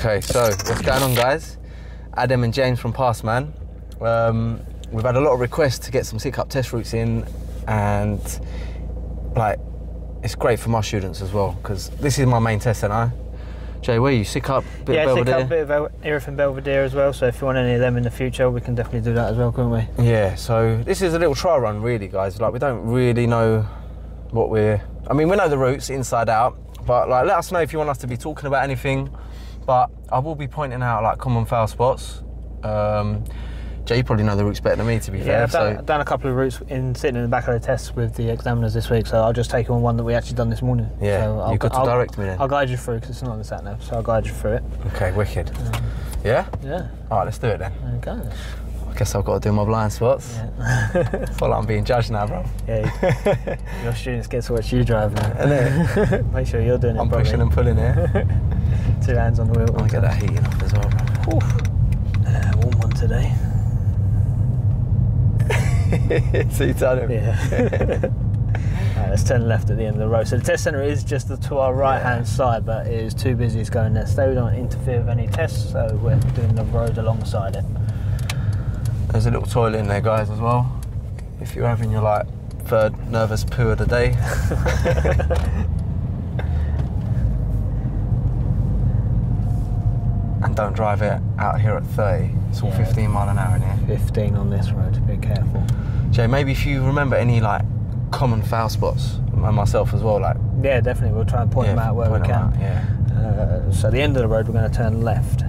Okay, so what's going on, guys? Adam and James from Passman. We've had a lot of requests to get some SICUP test routes in, and like, it's great for my students as well, because this is my main test centre. Jay, where are you? SICUP, bit of Belvedere? Yeah, SICUP, bit of Erith and Belvedere as well, so if you want any of them in the future, we can definitely do that as well, couldn't we? Yeah, so this is a little trial run really, guys. Like, we don't really know what we know the routes inside out, but like, let us know if you want us to be talking about anything. But I will be pointing out like common foul spots. Jay, you probably know the routes better than me, to be fair. I've done a couple of routes sitting in the back of the tests with the examiners this week, so I'll just take on one that we actually done this morning. Yeah, so you've got to direct me then. I'll guide you through, because it's not on the sat nav, so I'll guide you through it. Okay, wicked. Yeah? Yeah. All right, let's do it then. There you go. I guess I've got to do my blind spots. Yeah. I feel like I'm being judged now, bro. Yeah. Your students get to watch you drive now. Innit? Make sure you're doing it I'm properly. pushing and pulling here. 2 hands on the wheel. I'll get that heating up as well, bro. Warm one today. So you tell him? Yeah. Right, let's turn left at the end of the road. So the test centre is just to our right-hand side, but it is too busy to go in there. So we don't interfere with any tests, so we're doing the road alongside it. There's a little toilet in there, guys, as well. If you're having your like 3rd nervous poo of the day. And don't drive it out here at 30. It's all 15 mile an hour in here. 15 on this road, be careful. Jay, maybe if you remember any like common foul spots, and myself as well, like. Yeah, definitely. We'll try and point them out where we can. So the end of the road, we're going to turn left.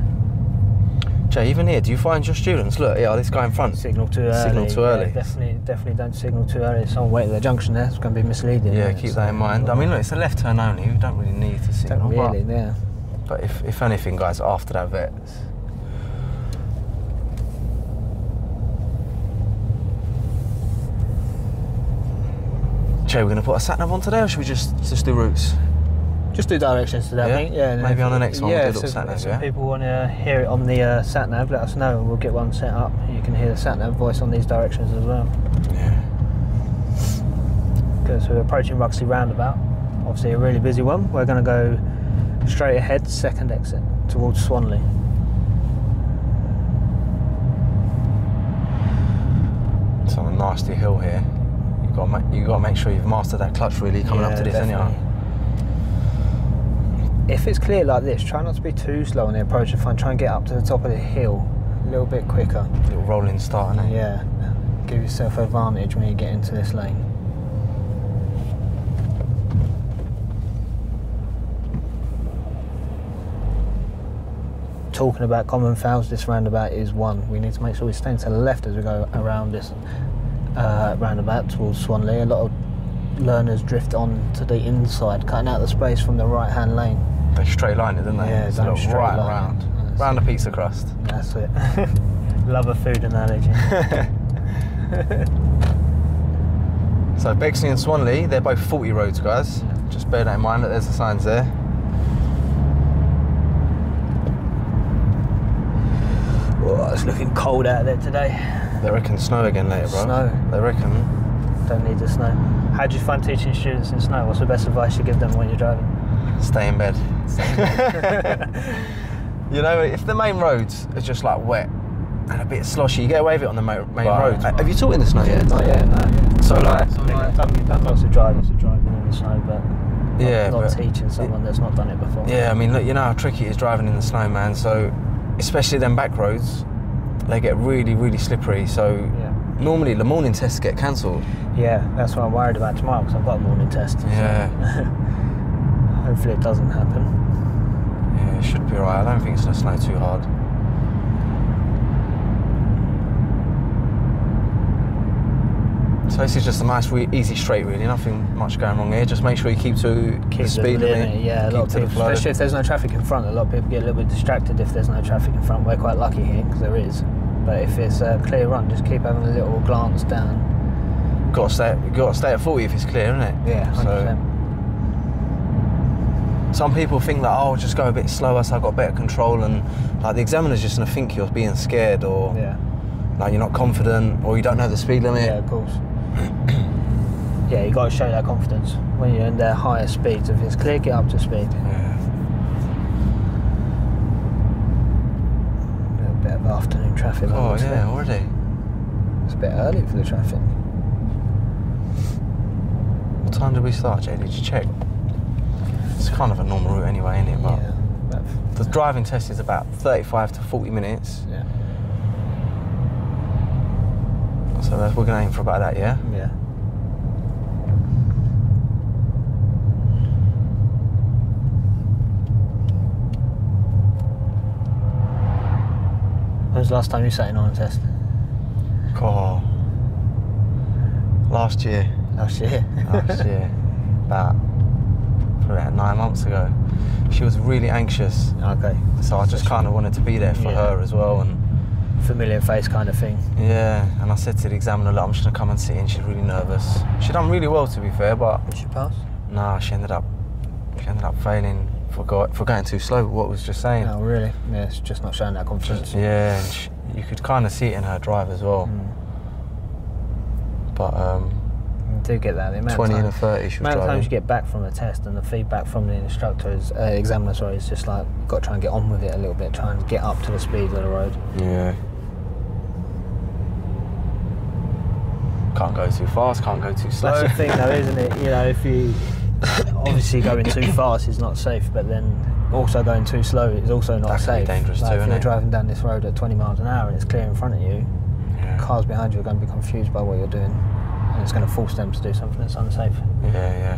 Jay, even here, do you find your students, look, yeah, this guy in front, signal too early? Signal too early. Yeah, definitely don't signal too early. Someone waiting at the junction there, it's going to be misleading. Yeah, keep that in mind. I mean, look, it's a left turn only. You don't really need to signal. Don't really, yeah. But if anything, guys, after that vet. Jay, we're going to put a sat nav on today, or should we just do routes? Just do directions today, I think. Yeah. Maybe on the next one we'll do a little sat nav, if people want to hear it on the sat nav, let us know and we'll get one set up. You can hear the sat nav voice on these directions as well. Yeah. Okay, so we're approaching Ruxley roundabout. Obviously a really busy one. We're going to go straight ahead, second exit towards Swanley. It's on a nasty hill here. You've got to make sure you've mastered that clutch really coming up to this, haven't you? If it's clear like this, try not to be too slow on the approach. Try and get up to the top of the hill a little bit quicker. A little rolling start, innit? Yeah. Give yourself an advantage when you get into this lane. Talking about common fouls, this roundabout is one. We need to make sure we stay to the left as we go around this roundabout towards Swanley. A lot of learners drift on to the inside, cutting out the space from the right-hand lane. They straight line it, didn't they? Yeah, so straight right line. round the pizza crust. That's it. Love a food analogy. So Bexley and Swanley, they're both 40 roads, guys. Just bear that in mind that there's the signs there. Oh, it's looking cold out there today. They reckon snow again later, bro. Snow. They reckon. Don't need the snow. How do you find teaching students in snow? What's the best advice you give them when you're driving? Stay in bed. You know, if the main roads are just like wet and a bit sloshy, you get away with it on the main roads. Have you taught in the snow yet? Not yet, no. So like... I've done lots of driving in the snow, but not teaching someone that's not done it before. Yeah, I mean, look, you know how tricky it is driving in the snow, man. So, especially them back roads, they get really, really slippery. So, normally the morning tests get cancelled. Yeah, that's what I'm worried about tomorrow, because I've got a morning test. Yeah. So hopefully it doesn't happen. Yeah, it should be alright. I don't think it's going to snow too hard. So this is just a nice, easy straight, really. Nothing much going wrong here. Just make sure you keep to the speed limit. Yeah, a lot of people, especially if there's no traffic in front, a lot of people get a little bit distracted if there's no traffic in front. We're quite lucky here, because there is. But if it's a clear run, just keep having a little glance down. You've got to stay at 40 if it's clear, isn't it? Yeah, 100%. So, some people think that, oh, just go a bit slower so I've got better control, and like the examiner's just going to think you're being scared, or like you're not confident, or you don't know the speed limit. Yeah, of course. Yeah, you got to show that confidence when you're in their higher speeds. If it's clear, get up to speed. Yeah. afternoon traffic. by the Oh looks of yeah, it. already. It's a bit early for the traffic. What time did we start, Jay? Did you check? It's kind of a normal route anyway, isn't it? But Yeah. the driving test is about 35 to 40 minutes. Yeah. So we're going to aim for about that, yeah? Yeah. When was the last time you sat in on a test? Oh. Last year. Last year. Last year. Probably about 9 months ago. She was really anxious. Okay. So I just kind of wanted to be there for Yeah. her as well. And Familiar face kind of thing. yeah, and I said to the examiner, look, I'm just going to come and sit in. She's really nervous. She done really well, to be fair, but Did she pass? nah, she ended up failing for going too slow, what was just saying. Oh, really? Yeah, it's just not showing that confidence. Yeah, and you could kind of see it in her drive as well. But You do get that. The amount 20 of and a time, 30 she was amount of driving. times you get back from a test and the feedback from the instructor is, examiner, sorry, is just like, you've got to try and get on with it a little bit, try and get up to the speed of the road. Yeah. Can't go too fast, can't go too slow. That's the thing though, isn't it? You know, if you, obviously going too fast is not safe, but then also going too slow is also not That can be safe. dangerous like too, if isn't you're it? driving down this road at 20 miles an hour and it's clear in front of you, Yeah. cars behind you are going to be confused by what you're doing, and it's going to force them to do something that's unsafe. Yeah.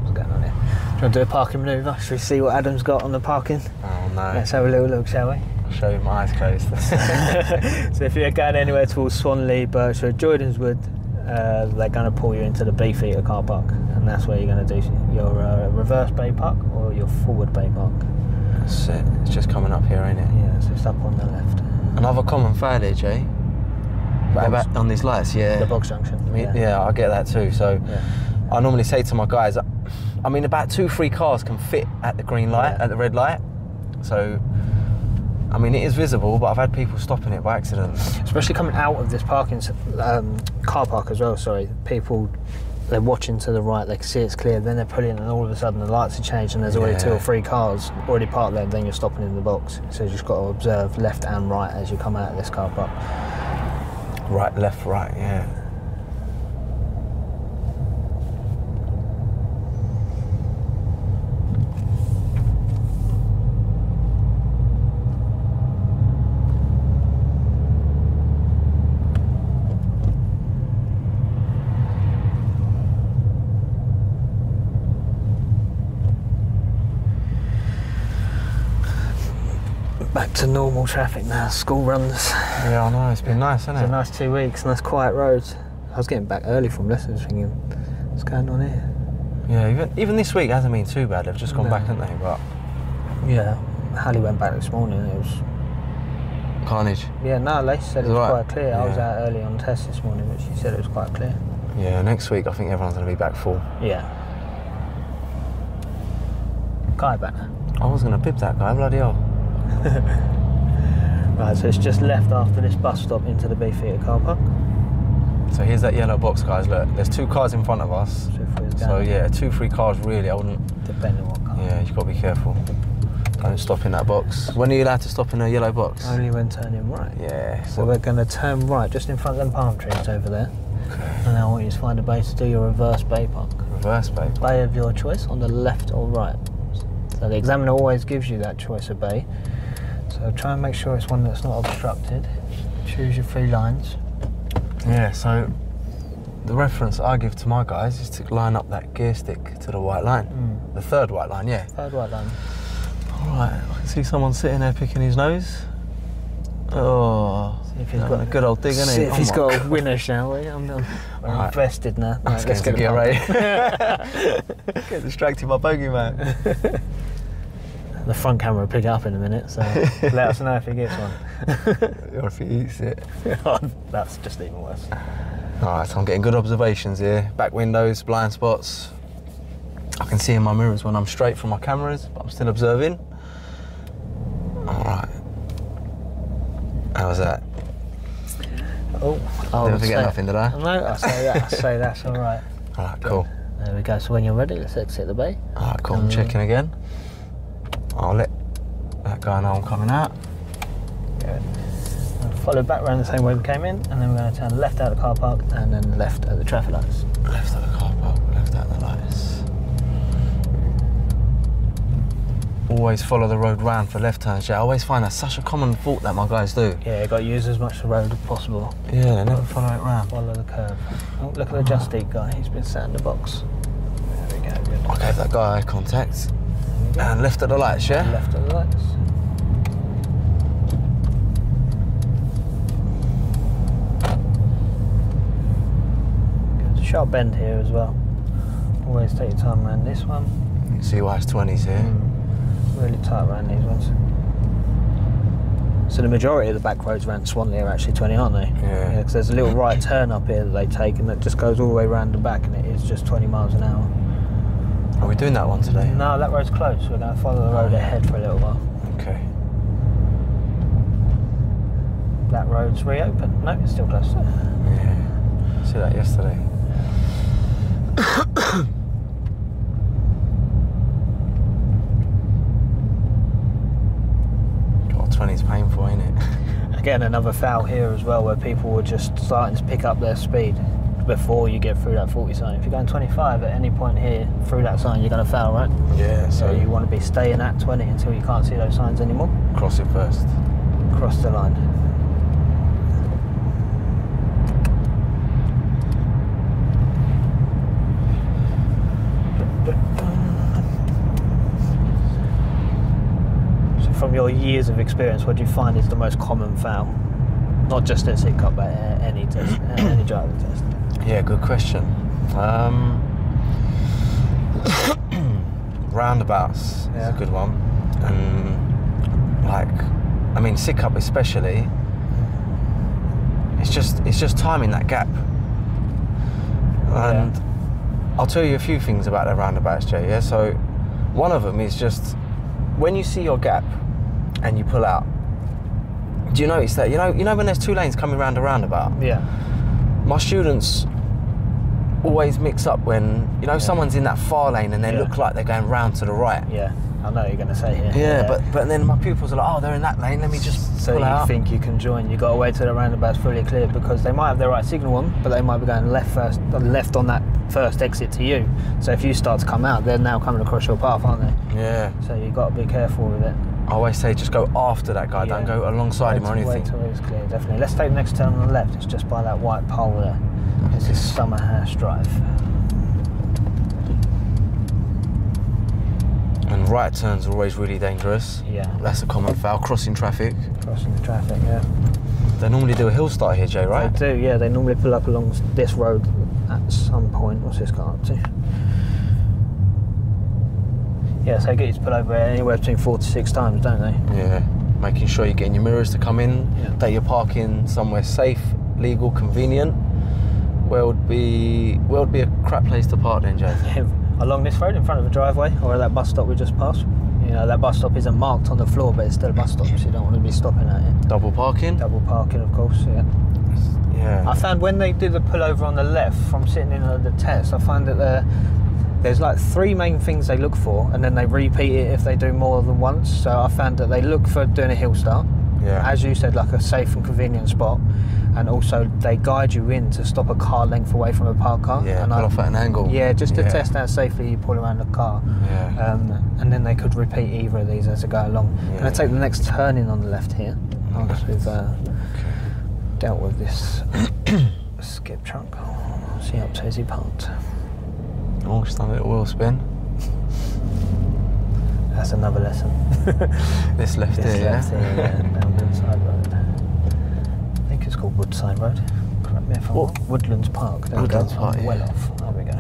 What's going on here? Do you want to do a parking manoeuvre? Should we see what Adam's got on the parking? Oh no. Let's have a little look, shall we? I'll show you my eyes closed. So if you're going anywhere towards Swanley, Birchwood, Jordanswood, they're going to pull you into the Beefeater car park, and that's where you're going to do your reverse bay park or your forward bay park. That's it. It's just coming up here, ain't it? Yeah, so it's up on the left. Another common failure, Jay. About on these lights, yeah. The box junction. Yeah, I get that too. So Yeah. I normally say to my guys, I mean, about 2-3 cars can fit at the green light, Yeah. at the red light. So, I mean, it is visible, but I've had people stopping it by accident. Especially coming out of this parking car park as well. Sorry, people, they're watching to the right. They can see it's clear. Then they're pulling, and all of a sudden the lights have changed, and there's already 2 or 3 cars already parked there. Then you're stopping in the box. So you just got to observe left and right as you come out of this car park. Right, left, right, yeah. Back to normal traffic now. School runs. Yeah, I know. It's been nice, hasn't It's a it? nice 2 weeks, nice quiet roads. I was getting back early from lessons thinking, what's going on here? Yeah, even this week hasn't been too bad. They've just gone No. back, haven't they? But Yeah, Hallie went back this morning. It was, carnage. yeah, no, Lacey said it was Right. quite clear. I was Yeah. out early on test this morning, but she said it was quite clear. Yeah, next week I think everyone's going to be back full. Yeah. Guy back now. I was going to bib that guy, bloody hell. Right, so it's just left after this bus stop into the Beefeater car park. So here's that yellow box, guys. Look, there's 2 cars in front of us. So if we was So going, yeah, 2-3 cars really. I wouldn't. depending on what car. Yeah, you've got to be careful. Don't stop in that box. When are you allowed to stop in a yellow box? Only when turning right. Yeah. So we're going to turn right just in front of them palm trees over there. And I want you to find a bay to do your reverse bay park. Reverse, babe. Bay of your choice on the left or right. So the examiner always gives you that choice of bay. So try and make sure it's one that's not obstructed. Choose your 3 lines. Yeah. So the reference I give to my guys is to line up that gear stick to the white line. The 3rd white line, yeah. 3rd white line. All right. I can see someone sitting there picking his nose. Oh. See if he's having got a good old dig, isn't See he? if Oh he's my got a God. winner, shall we? I'm Right. invested now. Let's Right, get it ready. pumping. Get distracted by bogey man. The front camera will pick it up in a minute, so let us know if he gets one. Or if he eats it. That's just even worse. Alright, so I'm getting good observations here. Back windows, blind spots. I can see in my mirrors when I'm straight from my cameras, but I'm still observing. Alright. How was that? Oh, Didn't forget nothing, did I? No, I say that. I say that's all right. Alright, cool. There we go. So when you're ready, let's exit the bay. Alright, cool. I'm checking again. I'll let that guy know I'm coming out. Good. Follow back around the same way we came in, and then we're going to turn left out of the car park and then left at the traffic lights. Left at the car park, left at the lights. Always follow the road round for left turns, yeah. I always find that's such a common fault that my guys do. Yeah, you've got to use as much of the road as possible. Yeah, they never follow it round. Follow the curve. Oh, look at the Just Eat guy, he's been sat in the box. There we go, good. I gave that guy eye contact. And left at the lights, yeah? Left at the lights. Good. Sharp bend here as well. Always take your time around this one. You can see why it's 20s here. Really tight around these ones. So the majority of the back roads around Swanley are actually 20, aren't they? Yeah. Because there's a little right turn up here that they take, and that just goes all the way around the back, and it is just 20 miles an hour. Are we doing that one today? No, that road's closed. We're going to follow the road ahead for a little while. Okay. That road's reopened. No, it's still closed. Yeah. See that yesterday. God, 20's painful, ain't it? Again, another foul here as well, where people were just starting to pick up their speed before you get through that 40 sign. If you're going 25 at any point here through that sign, you're going to foul, right? Yeah, So you want to be staying at 20 until you can't see those signs anymore. cross it first. Cross the line. So from your years of experience, what do you find is the most common foul? Not just at Sidcup, but at any test, any driving test. Yeah, good question. Roundabouts is a good one. And like, I mean, Sidcup especially, it's just timing that gap. And I'll tell you a few things about the roundabouts, Jay. Yeah. So one of them is just when you see your gap and you pull out. Do you notice that? You know when there's two lanes coming round a roundabout. Yeah. My students always mix up when someone's in that far lane and they look like they're going round to the right. Yeah. I know what you're going to say here. Yeah, but then my pupils are like, oh, they're in that lane. Let me just So pull out. you think you can join? You got to wait till the roundabout's fully cleared because they might have their right signal on, but they might be going left first, left on that first exit to you. So if you start to come out, they're now coming across your path, aren't they? Yeah. So you've got to be careful with it. I always say just go after that guy. Don't go alongside him or anything. Wait till it's clear, definitely. Let's take the next turn on the left. It's just by that white pole there. This is Summerhouse Drive. And right turns are always really dangerous. Yeah. That's a common foul. Crossing traffic. Crossing the traffic, yeah. They normally do a hill start here, Jay, right? They do, yeah. They normally pull up along this road at some point. What's this car up to? Yeah, so they get you to pull over anywhere between 4 to 6 times, don't they? Yeah. Making sure you're getting your mirrors to come in, that you're parking somewhere safe, legal, convenient. Where would be a crap place to park then, Jay? Along this road in front of a driveway or at that bus stop we just passed. That bus stop isn't marked on the floor, but it's still a bus stop, so you don't want to be stopping at it. Double parking? Double parking, of course, yeah. Yeah. I found when they do the pullover on the left from sitting in the test, I find that there's like 3 main things they look for, and then they repeat it if they do more than once. So I found that they look for doing a hill start, as you said, like a safe and convenient spot, and also they guide you in to stop a car length away from a parked car. Yeah, and pull off at an angle. Yeah, just to test how safely you pull around the car. Yeah. And then they could repeat either of these as they go along. Yeah. Can I take the next turning on the left here? Once we've dealt with this skip truck. See up to is he parked? Oh, just done a little wheel spin. That's another lesson. This left This here, left here, yeah, down Woodside Road. I think it's called Woodside Road. Correct me if I'm wrong. Woodlands Park. There Woodlands we go. Park, Well yeah. off. There we go.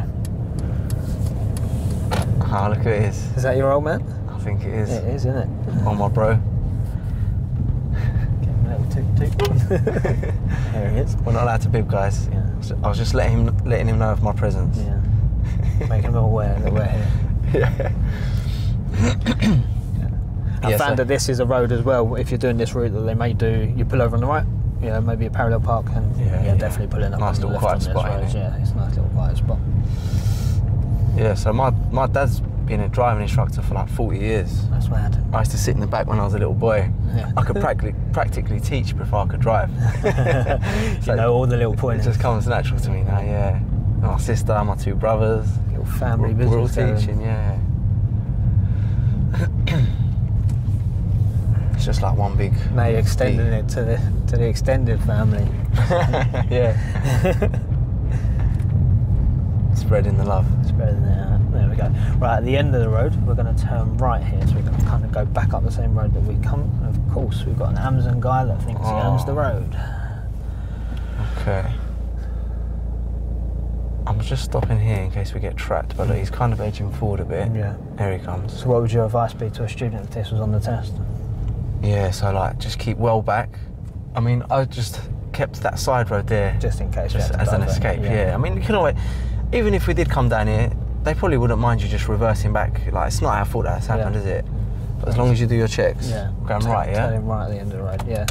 Ah, look who it is. Is that your old man? I think it is. It is, isn't it? Oh, my bro. Getting a little toot. There he is. We're not allowed to bib, guys. Yeah. I was just letting him know of my presence. Yeah. Making them aware that we're here. Yeah. I found that this is a road as well. If you're doing this route, that they may do, you pull over on the right, maybe a parallel park, and definitely pulling up Nice on the little left on quiet this spot, road. ain't it? Yeah, it's a nice little quiet spot. Yeah, so my dad's been a driving instructor for like 40 years. That's mad. I used to sit in the back when I was a little boy. Yeah. I could practically teach before I could drive. You know all the little It pointers. just comes natural to me now, yeah. My sister, my 2 brothers. Little family We're all business. teaching, yeah. It's just like one big. Now you're extending it to the extended family. Yeah. Spreading the love. It's better than that. There we go. Right, at the end of the road, we're going to turn right here, so we're going to kind of go back up the same road that we come. And of course, we've got an Amazon guy that thinks he owns the road. Okay. I'm just stopping here in case we get trapped, but look, he's kind of edging forward a bit. Yeah. There he comes. So what would your advice be to a student if this was on the test? Yeah, so like, just keep well back. I mean, I just kept that side road there. Just in case. Just as an escape, yeah. I mean, you can always, even if we did come down here, they probably wouldn't mind you just reversing back. Like, it's not our fault that's happened, is it? But as long as you do your checks. Yeah. Going right, yeah? Turning right at the end of the road, yeah.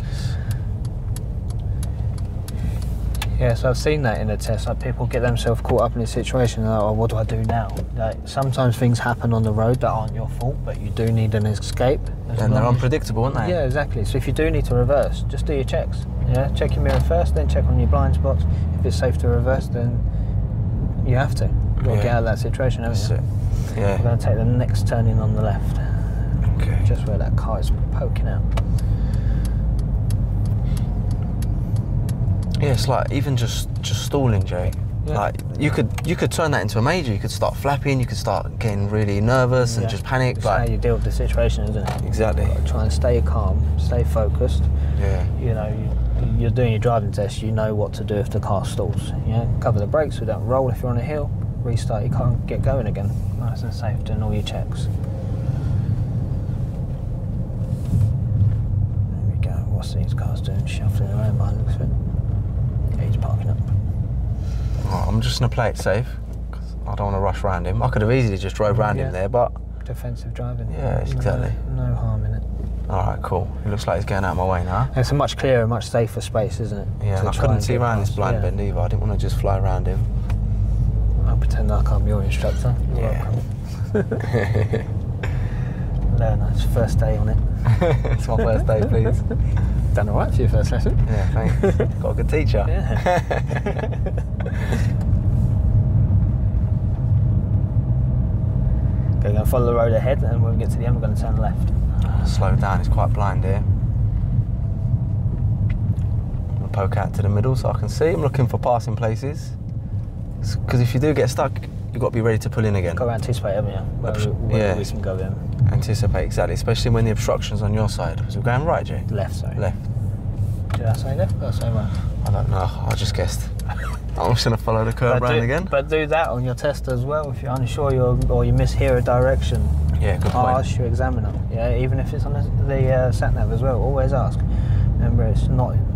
Yeah, so I've seen that in the test. Like, people get themselves caught up in a situation. Like, oh, what do I do now? Like, sometimes things happen on the road that aren't your fault, but you do need an escape. And they're unpredictable, aren't they? Yeah, exactly. So if you do need to reverse, just do your checks. Yeah, check your mirror first, then check on your blind spots. If it's safe to reverse, then you have to. You've got to get out of that situation, haven't you? That's it. Yeah. We're going to take the next turning on the left. Okay. Just where that car is poking out. Yeah, it's like even just stalling, Jay. Yeah. Like you could turn that into a major. You could start flapping. You could start getting really nervous and just panic. It's Like how you deal with the situation, isn't it? exactly. You've got to try and stay calm, stay focused. Yeah. You know, you're doing your driving test. You know what to do if the car stalls. Yeah, cover the brakes. So don't roll if you're on a hill. Restart your car and get going again. Nice and safe, doing all your checks. There we go. What's these cars doing? Shuffling around by the looks of it. Yeah, he's parking up. Right, I'm just gonna play it safe because I don't want to rush around him. I could have easily just drove around him there, but Defensive driving. Yeah, exactly. No harm in it. all right, cool. It looks like he's getting out of my way now. It's a much clearer, much safer space, isn't it? Yeah, to and I try couldn't and see get around this past. blind Yeah. bend either. I didn't want to just fly around him. I'll pretend like I'm your instructor. You're Yeah. welcome. Learner, it's first day on it. It's my first day, please. Done all right for your first lesson. Yeah, thanks. Got a good teacher. Yeah. Okay, we're going to follow the road ahead, and when we get to the end, we're going to turn left. Slow down. It's quite blind here. I'm gonna poke out to the middle so I can see. I'm looking for passing places. Because if you do get stuck, you've got to be ready to pull in again. Got to anticipate, haven't you? Where Yeah. we can go in. Anticipate, exactly. Especially when the obstruction's on your side. So we're going right, Jay? Left, sorry. Left. Did I say left or did I say right? I don't know. I just guessed. I'm just going to follow the curve round again. But do that on your test as well. If you're unsure or you mishear a direction, Yeah, good point. ask your examiner. Yeah, even if it's on the sat nav as well. Always ask. Remember,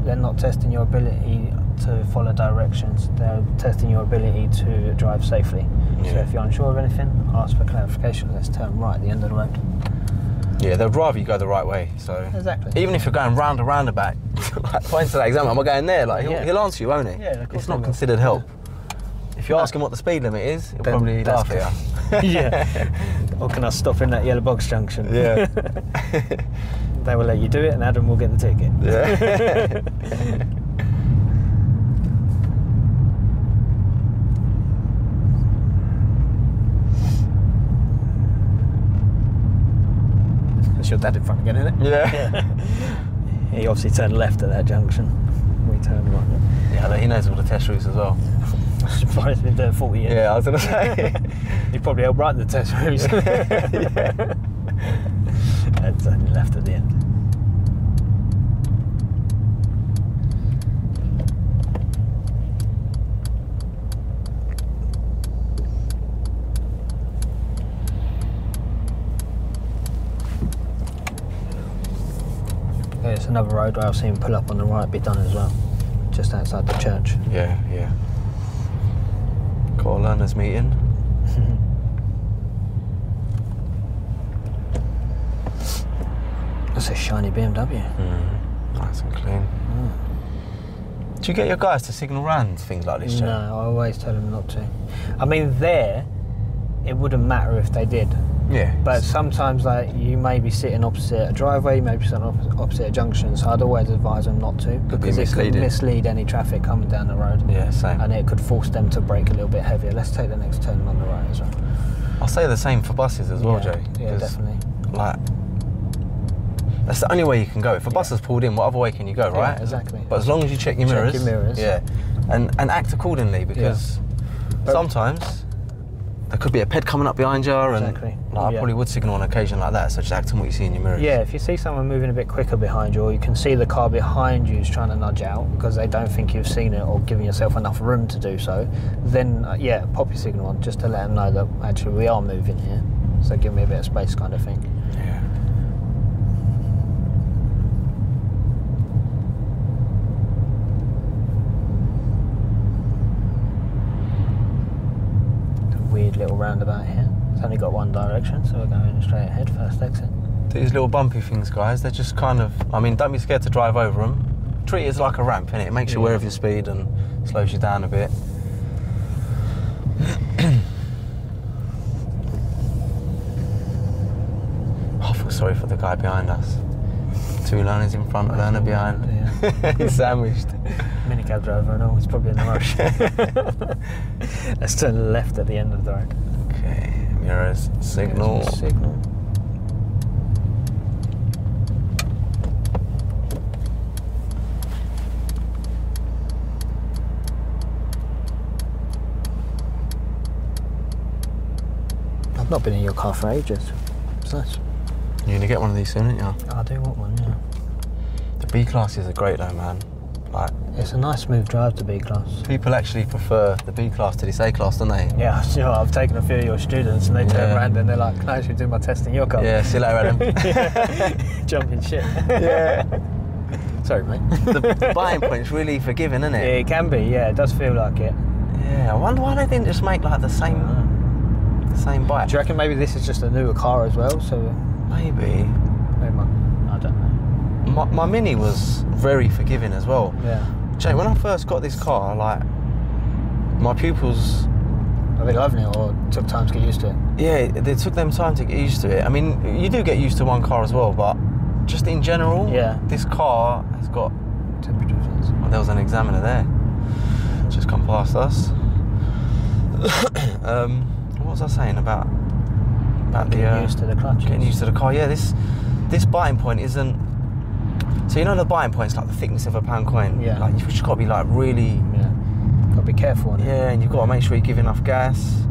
they're not testing your ability to follow directions. They're testing your ability to drive safely. So Yeah. if you're unsure of anything, ask for clarification. Let's turn right at the end of the road. Yeah, they'd rather you go the right way. So Exactly. even if you're going round a roundabout, like, point to that examiner, am I going there? Like Yeah. he'll answer you, won't he? Yeah, of course It's he not will. considered help. If you ask him what the speed limit is, he'll Then probably that's laugh at you. Yeah. Or can I stop in that yellow box junction? Yeah. They will let you do it, and Adam will get the ticket. Yeah. That's your dad in front again, isn't it? Yeah. He obviously turned left at that junction. We turned right. Yeah, he knows all the test routes as well. I'm surprised he's been doing 40 years. Yeah, I was going to say. He probably helped write the test routes. And turning left at the end. There's another road where I've seen pull up on the right be done as well, just outside the church. Yeah, yeah. Got a learners meeting. That's a shiny BMW. Nice and clean. Do you get your guys to signal round things like this, Jay? No, I always tell them not to. I mean, there, it wouldn't matter if they did. Yeah. But sometimes, like, you may be sitting opposite a driveway, you may be sitting opposite a junction, so I'd always advise them not to, because it could mislead any traffic coming down the road. Yeah, same. And it could force them to brake a little bit heavier. Let's take the next turn on the right as well. I'll say the same for buses as well, Jay. Yeah, definitely. Like, that's the only way you can go. If a bus has pulled in, what other way can you go, right? Yeah, exactly. But as long as you check your mirrors. Yeah. And act accordingly, because sometimes there could be a ped coming up behind you, and I probably would signal on occasion like that, so just act on what you see in your mirrors. Yeah, if you see someone moving a bit quicker behind you, or you can see the car behind you is trying to nudge out because they don't think you've seen it or giving yourself enough room to do so, then pop your signal on just to let them know that actually we are moving here, so give me a bit of space kind of thing. Yeah. Weird little roundabout here. It's only got one direction, so we're going straight ahead, first exit. These little bumpy things, guys, they're just kind of, I mean, don't be scared to drive over them. Treat it as like a ramp, innit? It makes you aware of your speed and slows you down a bit. I feel sorry for the guy behind us. 2 learners in front, a learner behind. Yeah. He's sandwiched. Minicab driver and all, he's probably in a rush. Let's turn left at the end of the road. Okay, mirrors, signal. Signal. I've not been in your car for ages. It's nice. You're going to get one of these soon, aren't you? I do want one, yeah. The B-classes are great though, man. Like, it's a nice smooth drive to B-class. People actually prefer the B-class to this A-class, don't they? Yeah, you know, I've taken a few of your students and they turn around and they're like, can I actually do my test in your car? Yeah, see you later, Adam. Jumping shit. Yeah. Sorry, mate. The buying point's really forgiving, isn't it? Yeah, it can be, yeah, it does feel like it. Yeah, I wonder why they didn't just make like the same bike. Do you reckon maybe this is just a newer car as well? So maybe. I don't know. My Mini was very forgiving as well. Yeah. Jay, when I first got this car, like, my pupils... Are they loving it or took time to get used to it? Yeah, they took them time to get used to it. I mean, you do get used to one car as well, but just in general, this car has got... Temperature difference. Oh, there was an examiner there. Just come past us. What was I saying about getting used to the clutches? Getting used to the car, yeah. This biting point isn't... So you know the biting point's like the thickness of a pound coin? Yeah. Like, you've just got to be like really... Yeah. Got to be careful on it. Yeah, and you've got to make sure you give enough gas.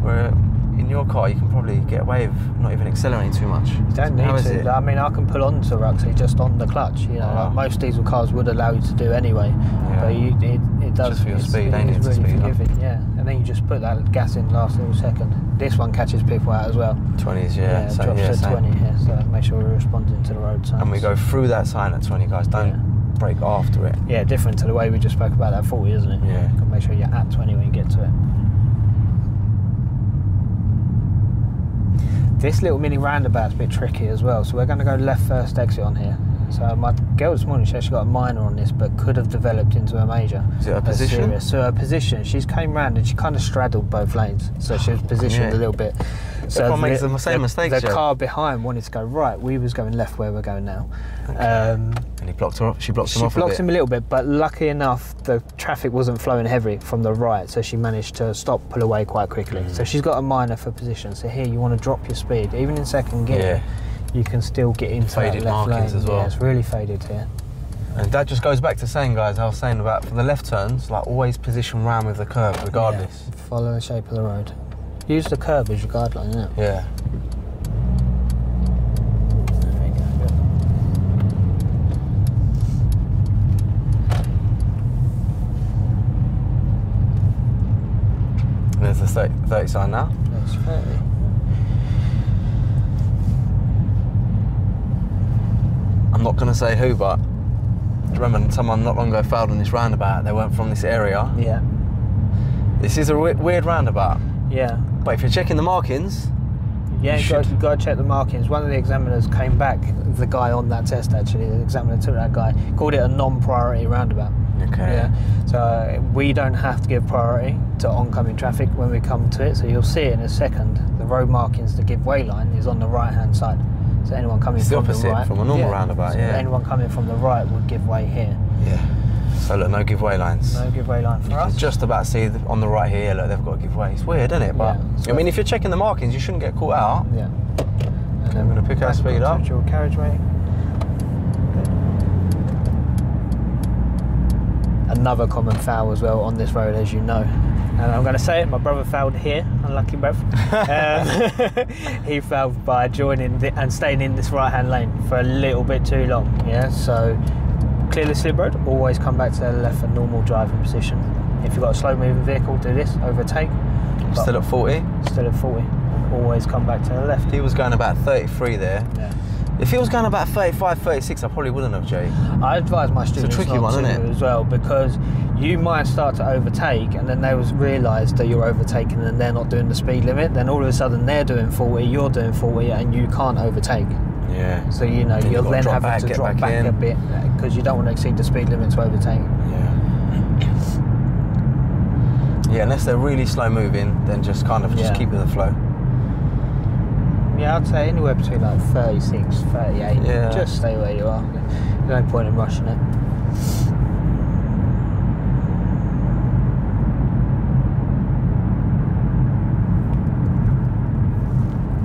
Where in your car you can probably get away with not even accelerating too much. You don't need to. I mean, I can pull on to Ruxy just on the clutch. You know, like most diesel cars would allow you to do anyway. Yeah. But it does. Just for your speed, ain't it? It's really forgiving, yeah. And then you just put that gas in last little second. This one catches people out as well. 20s, yeah. So drops to 20 here, so make sure we're responding to the road signs. And we go through that sign at 20, guys. Don't brake after it. Yeah, different to the way we just spoke about that 40, isn't it? Yeah. Got to make sure you're at 20 when you get to it. This little mini roundabout's a bit tricky as well, so we're going to go left first exit on here. So my girl this morning, she actually got a minor on this, but could have developed into a major. Is it her position? Serious. So her position, she's came round and she kind of straddled both lanes, so she was positioned a little bit. So everyone makes the same mistakes. The car behind wanted to go right. We was going left where we're going now. Okay. And he blocked her off. She blocked him off a bit. She blocked him a little bit, but lucky enough, the traffic wasn't flowing heavy from the right, so she managed to pull away quite quickly. So she's got a minor for position. So here, you want to drop your speed, even in second gear. You can still get into faded that left markings lane. as well. Yeah, it's really faded here. And that just goes back to saying, guys, I was saying about for the left turns, like always position round with the curb, regardless. Yeah, follow the shape of the road. Use the curb as your guideline, isn't it? Yeah. There you go. There's the 30 sign now. That's 30. I'm not going to say who, but remember someone not long ago failed on this roundabout. They weren't from this area. Yeah. This is a weird roundabout. Yeah. But if you're checking the markings... Yeah, you've got to check the markings. One of the examiners came back, the guy on that test actually, the examiner took that guy, called it a non-priority roundabout. Okay. Yeah. So we don't have to give priority to oncoming traffic when we come to it. So you'll see it in a second. The road markings to give way line is on the right-hand side. So anyone coming It's the from opposite the right, from a normal roundabout. So Yeah. anyone coming from the right would give way here. Yeah. So look, no give way lines. No give way line for us. Just about see on the right here. Look, they've got to give way. It's weird, isn't it? But Yeah, I mean, if you're checking the markings, you shouldn't get caught out. Yeah. Okay, I'm going to pick our speed up. Dual carriageway. Another common foul as well on this road, as you know. And I'm going to say it, my brother fouled here, unlucky bruv. He fouled by joining and staying in this right-hand lane for a little bit too long. Yeah, so clear the slip road, always come back to the left for normal driving position. If you've got a slow-moving vehicle, do this, overtake. Still at 40. Still at 40. Always come back to the left. He was going about 33 there. Yeah. If he was going about 35, 36, I probably wouldn't have, Jay. I advise my students tricky not one, to isn't it? as well, because you might start to overtake and then they will realise that you're overtaking and they're not doing the speed limit. Then all of a sudden they're doing 40, you're doing 40 and you can't overtake. Yeah. So you know, you'll then have to drop back a bit because you don't want to exceed the speed limit to overtake. Yeah. Yeah, unless they're really slow moving, then just kind of just keep with the flow. Yeah, I'd say anywhere between like 36, 38. Yeah. Just stay where you are. There's no point in rushing it.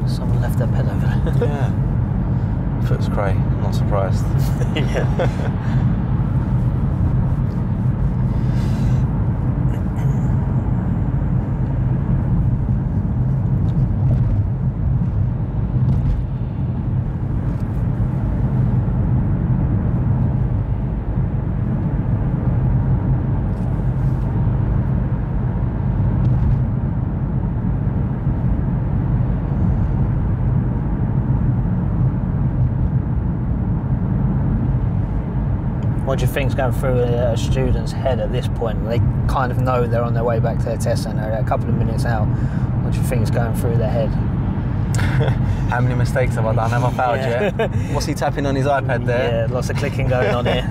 Someone left their pet over there. Yeah. Foot's cray, I'm not surprised. Yeah. What do you think's going through a student's head at this point? They kind of know they're on their way back to their test centre. They're a couple of minutes out. What do you think's going through their head? How many mistakes have I done? Have I failed yet? What's he tapping on his iPad there? Yeah, lots of clicking going on here.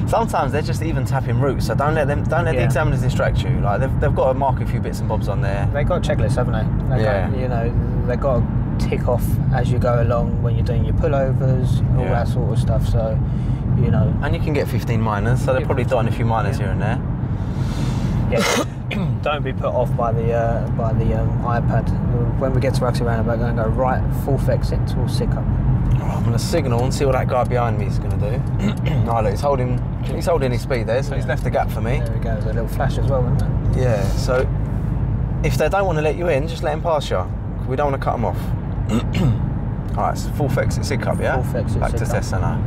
Sometimes they're just even tapping routes, so don't let the examiners distract you. Like they've got to mark a few bits and bobs on there. They've got checklists, haven't they? You know, they've got to tick off as you go along when you're doing your pullovers, all that sort of stuff. So, you know. And you can get 15 minors, so they're probably dotting a few minors here and there. Yeah. Don't be put off by the iPad. When we get to Ruxley Roundabout, going to go right, fourth exit towards Sidcup. I'm going to signal and see what that guy behind me is going to do. Oh, look, he's holding his speed there, so he's left a gap for me. There we go, there's a little flash as well, isn't there? Yeah, so if they don't want to let you in, just let them pass you. We don't want to cut them off. Alright, so fourth exit Sidcup, yeah? Fourth exit back to Sidcup. test centre.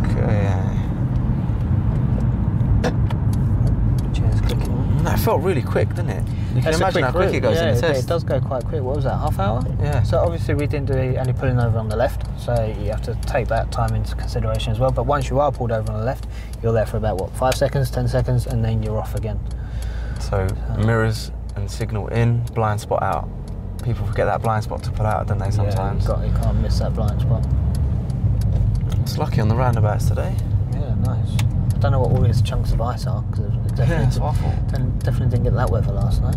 Okay. Cheers, clicking. That felt really quick, didn't it? You can imagine how quick it goes in the test. It does go quite quick. What was that, half hour? Yeah. So obviously we didn't do any pulling over on the left, so you have to take that time into consideration as well. But once you are pulled over on the left, you're there for about, 5 seconds, 10 seconds, and then you're off again. So mirrors and signal in, blind spot out. People forget that blind spot to pull out, don't they, sometimes? Yeah, you can't miss that blind spot. It's lucky on the roundabouts today. Yeah, nice. I don't know what all these chunks of ice are, because It's awful. definitely didn't get that weather last night.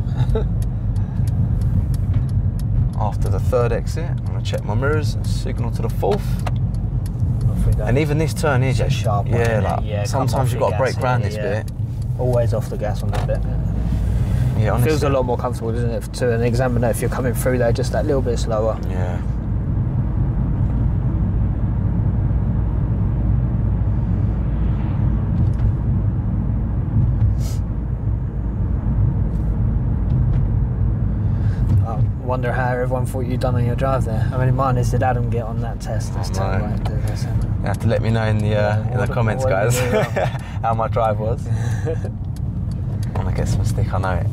After the third exit, I'm going to check my mirrors and signal to the fourth. Off we go. And even this turn is It's a sharp one, isn't it? Yeah, come sometimes off you've your got to break gas round here, this bit. Always off the gas on that bit. Yeah, honestly. Feels a lot more comfortable, doesn't it, to an examiner if you're coming through there just that little bit slower. Yeah. I wonder how everyone thought you'd done on your drive there. How many minors did Adam get on that test? This time, right, do this, You have to let me know in the comments, guys, how my drive was. I want to get some stick, I know it.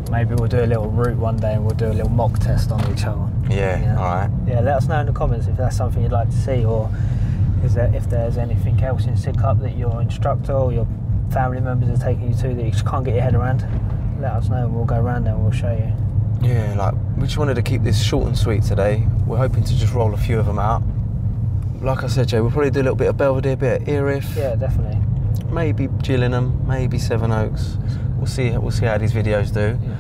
Maybe we'll do a little route one day and we'll do a little mock test on each other. Yeah, alright. Yeah, let us know in the comments if that's something you'd like to see, or if there's anything else in Sidcup that your instructor or your family members are taking you to that you just can't get your head around. Let us know and we'll go around there and we'll show you. Yeah, like we just wanted to keep this short and sweet today. We're hoping to just roll a few of them out. like I said, Jay, we'll probably do a little bit of Belvedere, bit of Erith. Yeah, definitely. Maybe Gillingham, maybe Sevenoaks. We'll see how these videos do. Yeah.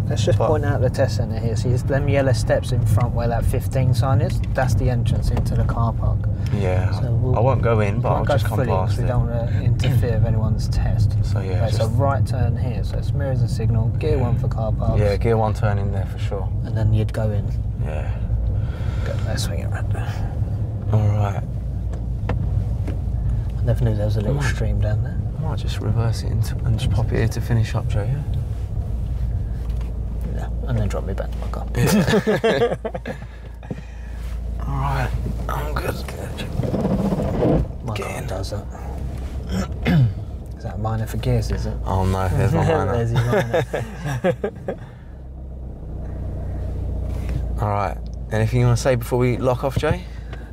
Let's just point out the test centre here. See, them yellow steps in front where that 15 sign is? That's the entrance into the car park. Yeah. So I won't go in, but I'll just come past we it. don't want to interfere with anyone's test. So yeah, It's a right turn here, so it's mirrors and signal, gear 1 for car parks. Yeah, gear 1 turn in there for sure. And then you'd go in. Yeah. Let's swing it around there. Alright. I never knew there was a little stream down there. I might just reverse it and just pop it here to finish up, Joe, yeah? Yeah, and then drop me back to my car. Yeah. Alright, I'm good. My car does that. Is that a minor for gears, is it? Oh no, there's my minor. There's his minor. Alright, anything you want to say before we lock off, Jay?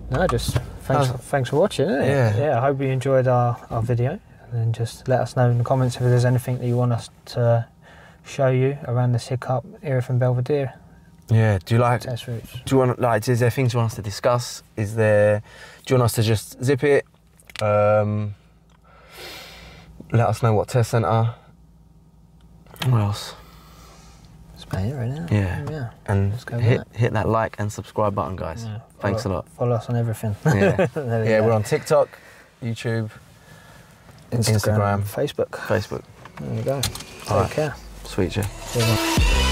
No, just thanks for watching, isn't it? Yeah. I hope you enjoyed our video. And then just let us know in the comments if there's anything that you want us to show you around this hiccup, Erith and Belvedere Yeah, do you like... test routes. Do you want, like, is there things you want us to discuss? Do you want us to just zip it? Let us know what test centre. What else? That's about it right now. Yeah. And Let's go with hit that like and subscribe button, guys. Yeah. Thanks a lot. Follow us on everything. Yeah. There we Yeah, go. we're on TikTok, YouTube, Instagram. Facebook. Facebook. There you go. All right. Take care. Sweet, Jay. See you, mate.